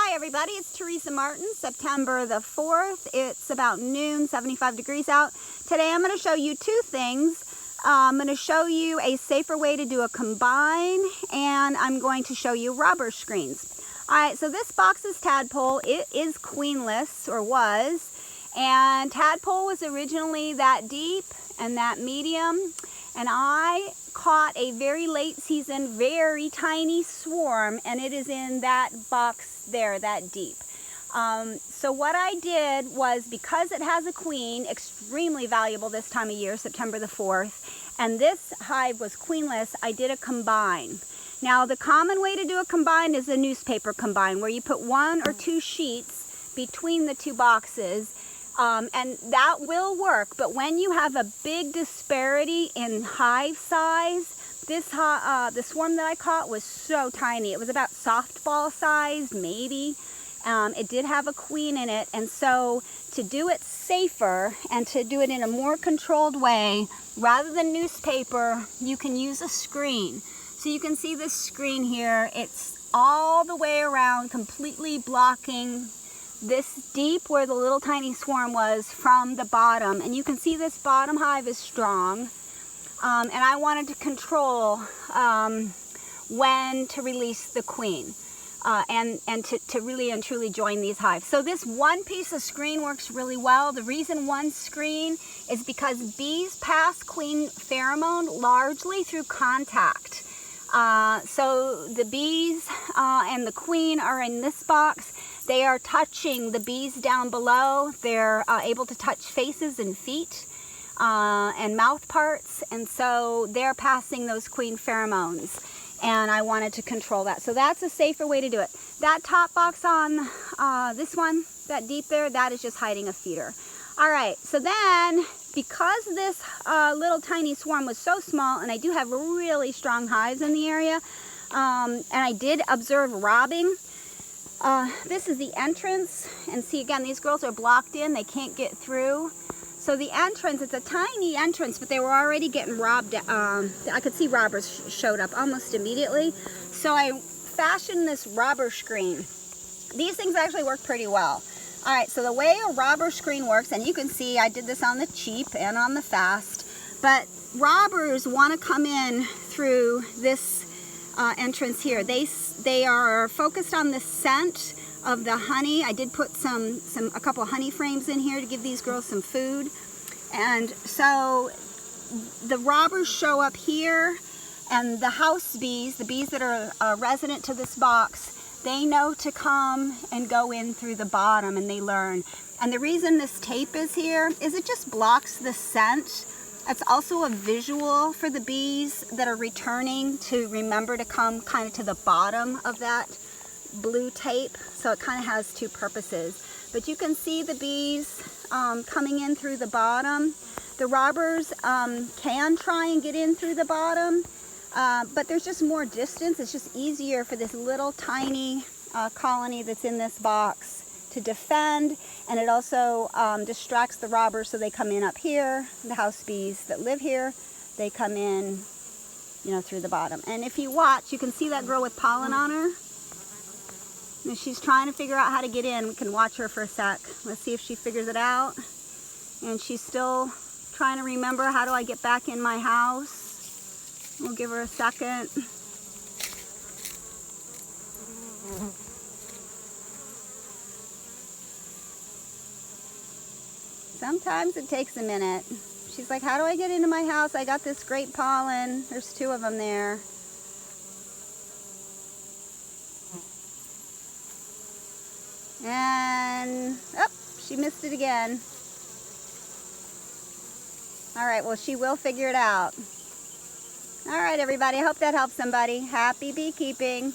Hi everybody, it's Teresa Martin, September the 4th. It's about noon, 75 degrees out. Today I'm going to show you two things. I'm going to show you a safer way to do a combine, and I'm going to show you rubber screens. Alright, so this box is tadpole. It is queenless, or was, and tadpole was originally that deep and that medium, and I caught a very late season, very tiny swarm, and it is in that box there, that deep. So what I did was, because it has a queen, extremely valuable this time of year, September the 4th, and this hive was queenless, I did a combine. Now the common way to do a combine is a newspaper combine, where you put one or two sheets between the two boxes. And that will work, but when you have a big disparity in hive size, the swarm that I caught was so tiny. It was about softball size, maybe. It did have a queen in it, and so to do it safer and to do it in a more controlled way, rather than newspaper, you can use a screen. So you can see this screen here. It's all the way around, completely blocking this deep where the little tiny swarm was from the bottom, and you can see this bottom hive is strong, and I wanted to control when to release the queen and to really and truly join these hives. So this one piece of screen works really well. The reason one screen is because bees pass queen pheromone largely through contact. So the bees and the queen are in this box. They are touching the bees down below. They're able to touch faces and feet and mouth parts, and so they're passing those queen pheromones, and I wanted to control that. So that's a safer way to do it. That top box on this one, that deep there, that is just hiding a feeder. All right, so then, because this little tiny swarm was so small, and I do have really strong hives in the area, and I did observe robbing. This is the entrance, and see again, these girls are blocked in, they can't get through. So the entrance, it's a tiny entrance, but they were already getting robbed. I could see robbers showed up almost immediately. So I fashioned this robber screen. These things actually work pretty well. All right, so the way a robber screen works, and you can see I did this on the cheap and on the fast, but robbers want to come in through this entrance here. They are focused on the scent of the honey. I did put a couple of honey frames in here to give these girls some food. And so the robbers show up here, and the house bees, the bees that are resident to this box, they know to come and go in through the bottom, and they learn. And the reason this tape is here is it just blocks the scent. It's also a visual for the bees that are returning to remember to come kind of to the bottom of that blue tape. So it kind of has two purposes. But you can see the bees coming in through the bottom. The robbers can try and get in through the bottom, but there's just more distance. It's just easier for this little tiny colony that's in this box to defend, and it also distracts the robbers, so they come in up here. The house bees that live here, they come in, you know, through the bottom. And if you watch, you can see that girl with pollen on her. And she's trying to figure out how to get in. We can watch her for a sec. Let's see if she figures it out. And she's still trying to remember, how do I get back in my house? We'll give her a second. Sometimes it takes a minute. She's like, how do I get into my house? I got this great pollen. There's two of them there. And, oh, she missed it again. All right, well, she will figure it out. All right, everybody, I hope that helps somebody. Happy beekeeping.